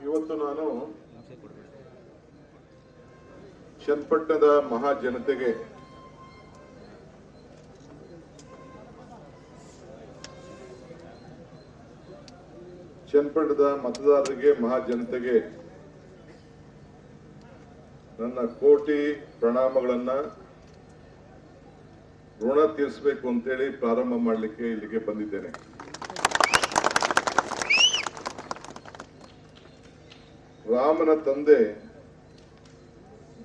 ಇವತ್ತು ನಾನು ಚನ್ನಪಟ್ಟಣದ ಮಹಾಜನತೆಗೆ ಚನ್ನಪಟ್ಟಣದ ಮತದಾರರಿಗೆ ಮಹಾಜನತೆಗೆ ನನ್ನ ಕೋಟಿ ಪ್ರಣಾಮಗಳನ್ನ ಋಣ ತೀರಿಸಬೇಕು ಅಂತೇಳಿ ಪ್ರಾರಂಭ ಮಾಡಲಿಕ್ಕೆ ಇಲ್ಲಿಗೆ ಬಂದಿದ್ದೇನೆ. ರಾಮನ ತಂದೆ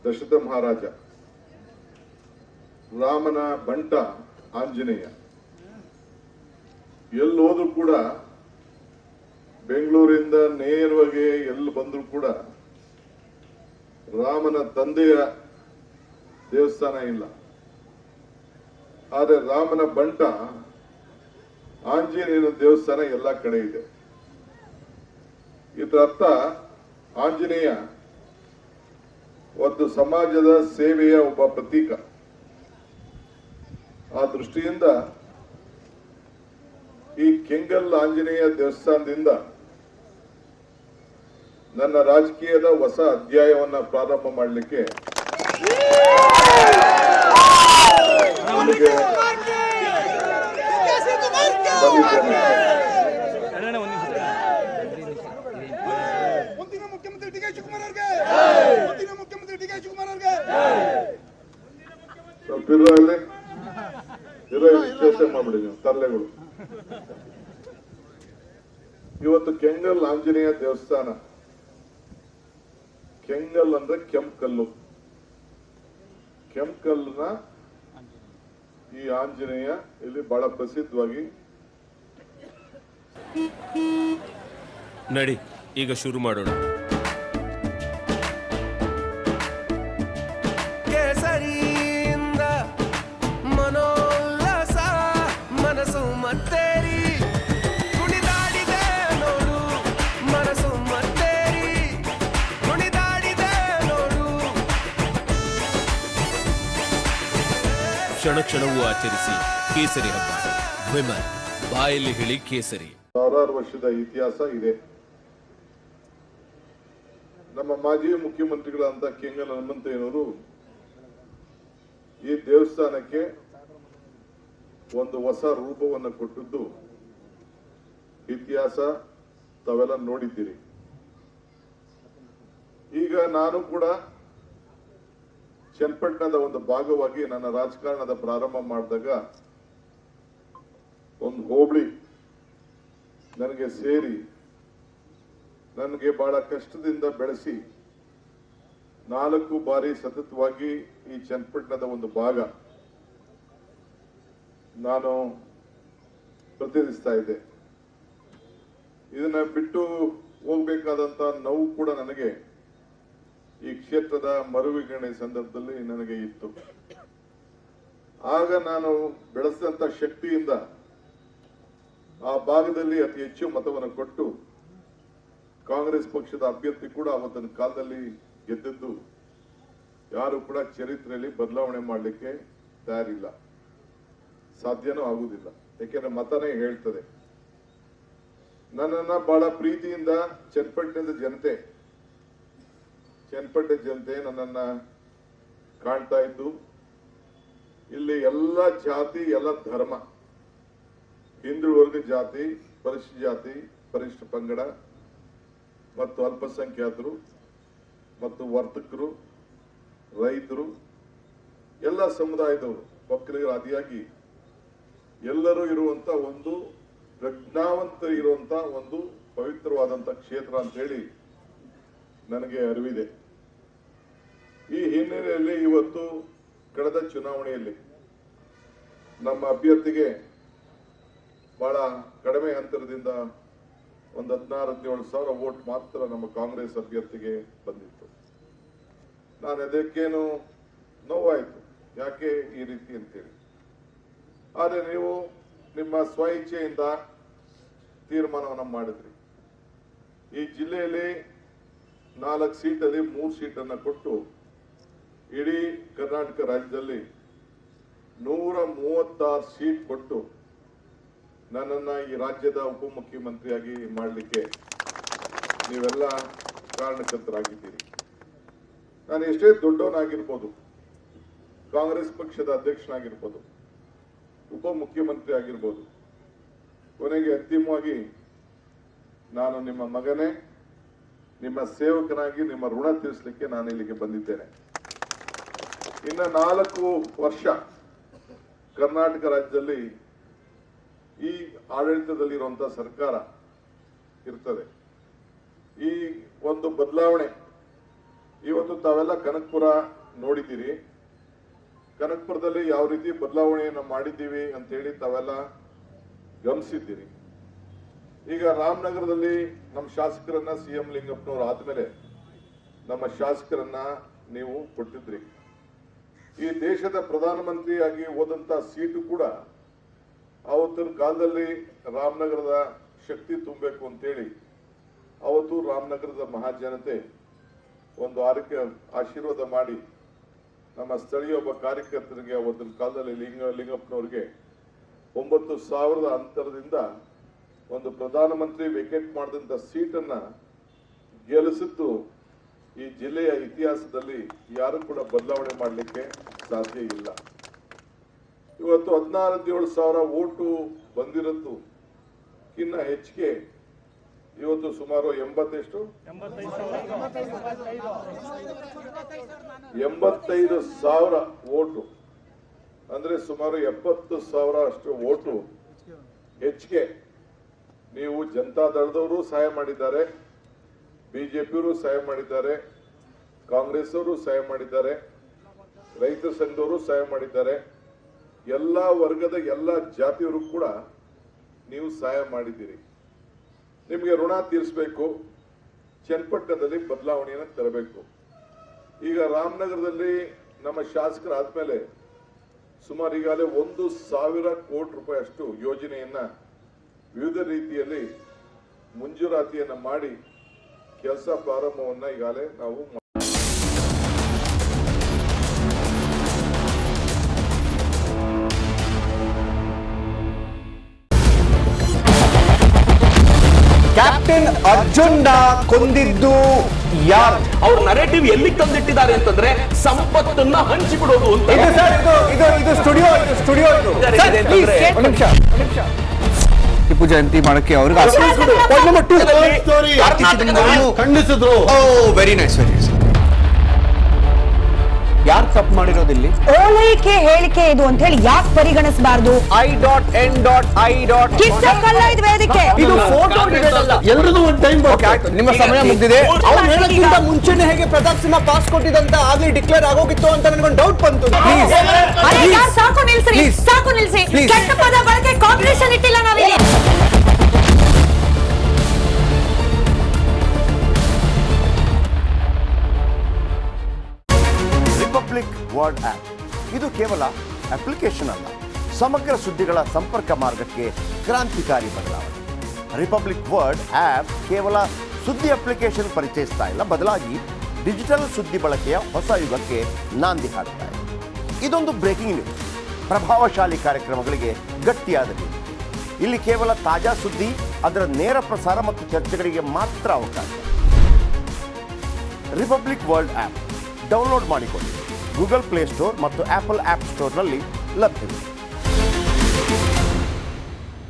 ದಶರಥ ಮಹಾರಾಜ, ರಾಮನ ಬಂಟ ಆಂಜನೇಯ. ಎಲ್ಲೋದ್ರೂ ಕೂಡ ಬೆಂಗಳೂರಿಂದ ನೇರವಾಗಿ ಎಲ್ಲಿ ಬಂದ್ರು ಕೂಡ ರಾಮನ ತಂದೆಯ ದೇವಸ್ಥಾನ ಇಲ್ಲ. ಆದರೆ ರಾಮನ ಬಂಟ ಆಂಜನೇಯನ ದೇವಸ್ಥಾನ ಎಲ್ಲ ಕಡೆ ಇದೆ. ಇದರ ಅರ್ಥ ಆಂಜನೇಯ ಒಂದು ಸಮಾಜದ ಸೇವೆಯ ಒಬ್ಬ ಪ್ರತೀಕ. ಆ ದೃಷ್ಟಿಯಿಂದ ಈ ಕೆಂಗಲ್ ಆಂಜನೇಯ ದೇವಸ್ಥಾನದಿಂದ ನನ್ನ ರಾಜಕೀಯದ ಹೊಸ ಅಧ್ಯಾಯವನ್ನ ಪ್ರಾರಂಭ ಮಾಡಲಿಕ್ಕೆ ಸ್ವಲ್ಪ ವಿಶ್ಲೇಷಣೆ ಮಾಡ್ಬಿಡಿ ನೀವು ತರಲೆಗಳು. ಇವತ್ತು ಕೆಂಗಲ್ ಆಂಜನೇಯ ದೇವಸ್ಥಾನ, ಕೆಂಗಲ್ ಅಂದ್ರೆ ಕೆಂಪಕಲ್ಲು, ಕೆಂಪಕಲ್ಲನ ಈ ಆಂಜನೇಯ ಇಲ್ಲಿ ಬಹಳ ಪ್ರಸಿದ್ಧವಾಗಿ. ನಡಿ ಈಗ ಶುರು ಮಾಡೋಣ. ಕೇಸರಿಯಿಂದ ಮನೋಲ್ಲಾಸ ಮನಸ್ಸು ಮತ್ತೇರಿ ಕುಣಿದಾಡಿದೆ ನೋಡು, ಮನಸ್ಸು ಮತ್ತೇರಿ ಕುಣಿದಾಡಿದೆ ನೋಡು. ಕ್ಷಣ ಕ್ಷಣವೂ ಆಚರಿಸಿ ಕೇಸರಿ ಹಬ್ಬ. ವಿಮಲ್ ಬಾಯಲ್ಲಿ ಹೇಳಿ ಕೇಸರಿ. ಸಾವಿರಾರು ವರ್ಷದ ಇತಿಹಾಸ ಇದೆ. ನಮ್ಮ ಮಾಜಿ ಮುಖ್ಯಮಂತ್ರಿಗಳಂತ ಕೆಂಗಲ್ ಹನುಮಂತಯ್ಯನವರು ಈ ದೇವಸ್ಥಾನಕ್ಕೆ ಒಂದು ಹೊಸ ರೂಪವನ್ನು ಕೊಟ್ಟದ್ದು ಇತಿಹಾಸ ತಾವೆಲ್ಲ ನೋಡಿದ್ದೀರಿ. ಈಗ ನಾನು ಕೂಡ ಚನ್ನಪಟ್ಟಣದ ಒಂದು ಭಾಗವಾಗಿ ನನ್ನ ರಾಜಕಾರಣದ ಪ್ರಾರಂಭ ಮಾಡಿದಾಗ ಒಂದು ಹೋಬಳಿ ನನಗೆ ಸೇರಿ ನನಗೆ ಬಹಳ ಕಷ್ಟದಿಂದ ಬೆಳೆಸಿ 4 ಬಾರಿ ಸತತವಾಗಿ ಈ ಚನ್ನಪಟ್ಟಣದ ಒಂದು ಭಾಗ ನಾನು ಪ್ರತಿನಿಧಿಸ್ತಾ ಇದ್ದೆ. ಇದನ್ನ ಬಿಟ್ಟು ಹೋಗ್ಬೇಕಾದಂತ ನೋವು ಕೂಡ ನನಗೆ ಈ ಕ್ಷೇತ್ರದ ಮರುವಿಂಗಡಣೆ ಸಂದರ್ಭದಲ್ಲಿ ನನಗೆ ಇತ್ತು. ಆಗ ನಾನು ಬೆಳೆಸಿದಂತ ಶಕ್ತಿಯಿಂದ ಆ ಭಾಗದಲ್ಲಿ ಅತಿ ಹೆಚ್ಚು ಮತವನ್ನು ಕೊಟ್ಟು ಕಾಂಗ್ರೆಸ್ ಪಕ್ಷದ ಅಭ್ಯರ್ಥಿ ಕೂಡ ಅವತ್ತಿನ ಕಾಲದಲ್ಲಿ ಗೆದ್ದದ್ದು ಯಾರು ಕೂಡ ಚರಿತ್ರೆಯಲ್ಲಿ ಬದಲಾವಣೆ ಮಾಡಲಿಕ್ಕೆ ತಯಾರಿಲ್ಲ, ಸಾಧ್ಯನೂ ಆಗುವುದಿಲ್ಲ. ಯಾಕೆಂದ್ರೆ ಮತನೇ ಹೇಳ್ತದೆ. ನನ್ನನ್ನ ಬಹಳ ಪ್ರೀತಿಯಿಂದ ಚನ್ನಪಟ್ಟಣದ ಜನತೆ ನನ್ನನ್ನ ಕಾಣ್ತಾ ಇದ್ದು, ಇಲ್ಲಿ ಎಲ್ಲ ಜಾತಿ, ಎಲ್ಲ ಧರ್ಮ, ಹಿಂದುಳಿದ ಜಾತಿ, ಪರಿಶಿಷ್ಟ ಜಾತಿ, ಪರಿಶಿಷ್ಟ ಪಂಗಡ ಮತ್ತು ಅಲ್ಪಸಂಖ್ಯಾತರು ಮತ್ತು ವರ್ತಕರು, ರೈತರು, ಎಲ್ಲ ಸಮುದಾಯದವರು, ಒಕ್ಕಲಿಗರ ಆದಿಯಾಗಿ ಎಲ್ಲರೂ ಇರುವಂತ ಒಂದು ಪ್ರಜ್ಞಾವಂತ ಇರುವಂತ ಒಂದು ಪವಿತ್ರವಾದಂತ ಕ್ಷೇತ್ರ ಅಂತ ಹೇಳಿ ನನಗೆ ಅರಿವಿದೆ. ಈ ಹಿನ್ನೆಲೆಯಲ್ಲಿ ಇವತ್ತು ಕಳೆದ ಚುನಾವಣೆಯಲ್ಲಿ ನಮ್ಮ ಅಭ್ಯರ್ಥಿಗೆ ಬಹಳ ಕಡಿಮೆ ಅಂತರದಿಂದ ಒಂದು 16-17 ಸಾವಿರ ವೋಟ್ ಮಾತ್ರ ನಮ್ಮ ಕಾಂಗ್ರೆಸ್ ಅಭ್ಯರ್ಥಿಗೆ ಬಂದಿತ್ತು. ನಾನು ಅದಕ್ಕೇನು ನೋವಾಯಿತು, ಯಾಕೆ ಈ ರೀತಿ ಅಂತೇಳಿ. ಆದರೆ ನೀವು ನಿಮ್ಮ ಸ್ವ ಇಚ್ಛೆಯಿಂದ ತೀರ್ಮಾನವನ್ನು ಮಾಡಿದ್ರಿ. ಈ ಜಿಲ್ಲೆಯಲ್ಲಿ 4 ಸೀಟಲ್ಲಿ 3 ಸೀಟನ್ನು ಕೊಟ್ಟು ಇಡೀ ಕರ್ನಾಟಕ ರಾಜ್ಯದಲ್ಲಿ 136 ಸೀಟ್ ಕೊಟ್ಟು ನನ್ನನ್ನ ಈ ರಾಜ್ಯದ ಉಪಮುಖ್ಯಮಂತ್ರಿಯಾಗಿ ಮಾಡಲಿಕ್ಕೆ ನೀವೆಲ್ಲ ಕಾರಣಕರ್ತರಾಗಿದ್ದೀರಿ. ನಾನು ಎಷ್ಟೇ ದೊಡ್ಡವನಾಗಿರ್ಬೋದು, ಕಾಂಗ್ರೆಸ್ ಪಕ್ಷದ ಅಧ್ಯಕ್ಷನಾಗಿರ್ಬೋದು, ಉಪಮುಖ್ಯಮಂತ್ರಿ ಆಗಿರ್ಬೋದು, ಕೊನೆಗೆ ಅಂತಿಮವಾಗಿ ನಾನು ನಿಮ್ಮ ಮಗನೇ, ನಿಮ್ಮ ಸೇವಕನಾಗಿ ನಿಮ್ಮ ಋಣ ತೀರಿಸಲಿಕ್ಕೆ ನಾನು ಇಲ್ಲಿಗೆ ಬಂದಿದ್ದೇನೆ. ಇನ್ನು 4 ವರ್ಷ ಕರ್ನಾಟಕ ರಾಜ್ಯದಲ್ಲಿ ಈ ಆಡಳಿತದಲ್ಲಿರುವಂತಹ ಸರ್ಕಾರ ಇರ್ತದೆ. ಈ ಒಂದು ಬದಲಾವಣೆ ಇವತ್ತು ತಾವೆಲ್ಲ ಕನಕಪುರ ನೋಡಿದ್ದೀರಿ. ಕನಕಪುರದಲ್ಲಿ ಯಾವ ರೀತಿ ಬದಲಾವಣೆಯನ್ನು ಮಾಡಿದ್ದೀವಿ ಅಂತ ಹೇಳಿ ತಾವೆಲ್ಲ ಗಮನಿಸಿದ್ದೀರಿ. ಈಗ ರಾಮನಗರದಲ್ಲಿ ನಮ್ಮ ಶಾಸಕರನ್ನ ಸಿಎಂ ಲಿಂಗಪ್ಪನವರು ಆದ್ಮೇಲೆ ನಮ್ಮ ಶಾಸಕರನ್ನ ನೀವು ಕೊಟ್ಟಿದ್ರಿ. ಈ ದೇಶದ ಪ್ರಧಾನಮಂತ್ರಿಯಾಗಿ ಹೋದಂತ ಸೀಟು ಕೂಡ ಅವತ್ತಿನ ಕಾಲದಲ್ಲಿ ರಾಮನಗರದ ಶಕ್ತಿ ತುಂಬಬೇಕು ಅಂತೇಳಿ ಅವತ್ತು ರಾಮನಗರದ ಮಹಾಜನತೆ ಒಂದು ಆಶೀರ್ವಾದ ಮಾಡಿ ನಮ್ಮ ಸ್ಥಳೀಯ ಒಬ್ಬ ಕಾರ್ಯಕರ್ತರಿಗೆ ಅವತ್ತಿನ ಕಾಲದಲ್ಲಿ ಲಿಂಗಪ್ಪನವ್ರಿಗೆ 9,000 ಅಂತರದಿಂದ ಒಂದು ಪ್ರಧಾನಮಂತ್ರಿ ವೇಕೆಟ್ ಮಾಡಿದಂತ ಸೀಟನ್ನ ಗೆಲ್ಲಿಸಿದ್ದು ಈ ಜಿಲ್ಲೆಯ ಇತಿಹಾಸದಲ್ಲಿ ಯಾರು ಕೂಡ ಬದಲಾವಣೆ ಮಾಡಲಿಕ್ಕೆ ಸಾಧ್ಯ ಇಲ್ಲ. ಇವತ್ತು 16,000 ಓಟು ಬಂದಿರದ್ದು ಇನ್ನ ಹೆಚ್ಚಿಗೆ ಇವತ್ತು ಸುಮಾರು 85,000 ಓಟು ಅಂದ್ರೆ ಸುಮಾರು 70,000 ಅಷ್ಟು ಓಟು ಹೆಚ್ಚಿಗೆ ನೀವು ಜನತಾದಳದವರು ಸಹಾಯ ಮಾಡಿದ್ದಾರೆ, ಬಿಜೆಪಿಯವರು ಸಹಾಯ ಮಾಡಿದ್ದಾರೆ, ಕಾಂಗ್ರೆಸ್ ಅವರು ಸಹಾಯ ಮಾಡಿದ್ದಾರೆ, ರೈತ ಸಂಘದವರು ಸಹಾಯ ಮಾಡಿದ್ದಾರೆ, ಎಲ್ಲಾ ವರ್ಗದ ಎಲ್ಲಾ ಜಾತಿಯವರು ಕೂಡ ನೀವು ಸಹಾಯ ಮಾಡಿದ್ದೀರಿ. ನಿಮಗೆ ಋಣ ತೀರಿಸಬೇಕು, ಚನ್ನಪಟ್ಟಣದಲ್ಲಿ ಬದಲಾವಣೆಯನ್ನು ತರಬೇಕು. ಈಗ ರಾಮನಗರದಲ್ಲಿ ನಮ್ಮ ಶಾಸಕರಾದ್ಮೇಲೆ ಸುಮಾರು ಈಗಾಗಲೇ 1,000 ಕೋಟಿ ರೂಪಾಯಿ ಅಷ್ಟು ಯೋಜನೆಯನ್ನ ವಿವಿಧ ರೀತಿಯಲ್ಲಿ ಮುಂಜೂರಾತಿಯನ್ನ ಮಾಡಿ ಕೆಲಸ ಪ್ರಾರಂಭವನ್ನ ಈಗಾಗಲೇ ನಾವು ಕ್ಯಾಪ್ಟನ್ ಅರ್ಜುನ್ ಕೊಂದಿದ್ದು ಯಾರು? ಅವ್ರ ನರೇಟಿವ್ ಎಲ್ಲಿ ತಂದಿಟ್ಟಿದ್ದಾರೆ ಅಂತಂದ್ರೆ ಸಂಪತ್ತನ್ನ ಹಂಚಿಬಿಡೋದು ಅಂತ. ಇದು ಸ್ಟುಡಿಯೋ ಟಿಪ್ಪು ಜಯಂತಿ ಮಾಡಕ್ಕೆ ಅವ್ರಿಗೆ ಖಂಡಿಸಿದ್ರು. Very nice. ಯಾರು ತಪ್ಪು ಮಾಡಿರೋದಿಲ್ಲಿ? ಓಲೈಕೆ ಹೇಳಿಕೆ ಇದು ಅಂತ ಹೇಳಿ ಯಾಕೆ ಪರಿಗಣಿಸಬಾರದು? ಕಿಚ್ಚಕ್ಕಲ್ಲ ವೇದಿಕೆ. ಇದು ಫೋಟೋ ಎಲ್ರಿಗೂ ಒಂದು ಟೈಮ್. ನಿಮ್ಮ ಸಮಯ ಮುಗಿದಿದೆ. ಅವ್ರು ಹೇಳೋಕ್ಕಿಂತ ಮುಂಚೆನೆ ಹೇಗೆ ಪ್ರತಾಪ್ ಸಿಂಹ ಪಾಸ್ ಕೊಟ್ಟಿದಂತ ಆಗ್ಲಿ ಡಿಕ್ಲೇರ್ ಆಗೋಗಿತ್ತು ಅಂತ ನನಗೊಂದು ಡೌಟ್ ಬಂತು. ಸಾಕು ನಿಲ್ಸಿ. ಕೆಟ್ಟ ಪದ ಬಳಕೆ ಕಾಂಪಿಟೇಷನ್ ಇಟ್ಟಿಲ್ಲ ನಾವಿಲ್ಲಿ. ರಿಪಬ್ಲಿಕ್ ವರ್ಡ್ ಆಪ್ ಇದು ಕೇವಲ ಅಪ್ಲಿಕೇಶನ್ ಅಲ್ಲ, ಸಮಗ್ರ ಸುದ್ದಿಗಳ ಸಂಪರ್ಕ ಮಾರ್ಗಕ್ಕೆ ಕ್ರಾಂತಿಕಾರಿ ಬದಲಾವಣೆ. ರಿಪಬ್ಲಿಕ್ ವರ್ಡ್ ಆಪ್ ಕೇವಲ ಸುದ್ದಿ ಅಪ್ಲಿಕೇಶನ್ ಪರಿಚಯಿಸ್ತಾ ಇಲ್ಲ, ಬದಲಾಗಿ ಡಿಜಿಟಲ್ ಸುದ್ದಿ ಬಳಕೆಯ ಹೊಸ ಯುಗಕ್ಕೆ ನಾಂದಿ ಹಾಡ್ತಾ ಇದೆ. ಇದೊಂದು ಬ್ರೇಕಿಂಗ್ ನ್ಯೂಸ್, ಪ್ರಭಾವಶಾಲಿ ಕಾರ್ಯಕ್ರಮಗಳಿಗೆ ಗಟ್ಟಿಯಾದ ನ್ಯೂಸ್. ಇಲ್ಲಿ ಕೇವಲ ತಾಜಾ ಸುದ್ದಿ, ಅದರ ನೇರ ಪ್ರಸಾರ ಮತ್ತು ಚರ್ಚೆಗಳಿಗೆ ಮಾತ್ರ ಅವಕಾಶ. ರಿಪಬ್ಲಿಕ್ ವರ್ಲ್ಡ್ ಆಪ್ ಡೌನ್ಲೋಡ್ ಮಾಡಿಕೊಳ್ಳಿ. ಗೂಗಲ್ ಪ್ಲೇ ಸ್ಟೋರ್ ಮತ್ತು ಆಪಲ್ ಆಪ್ ಸ್ಟೋರ್ನಲ್ಲಿ ಲಭ್ಯವಿದೆ.